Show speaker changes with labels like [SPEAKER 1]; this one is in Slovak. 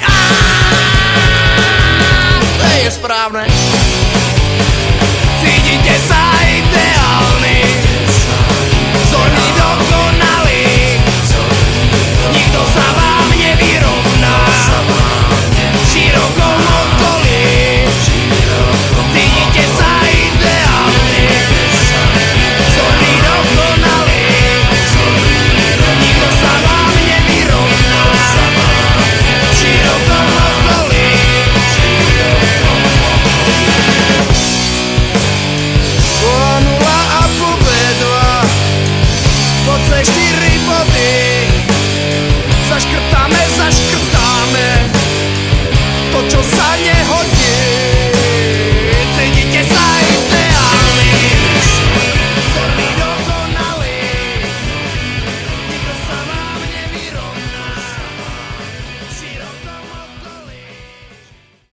[SPEAKER 1] A to je správne. Cítite sa ideálny, zorný dokonalý, nikto sa vám nevyrovná v širokom okolí. Cítite sa ideálny, zorný dokonalý, nikto sa vám nevyrovná v širokom okolí. Po 0 a po B2, po C4 body, zaškrtáme to, čo sa nehodí.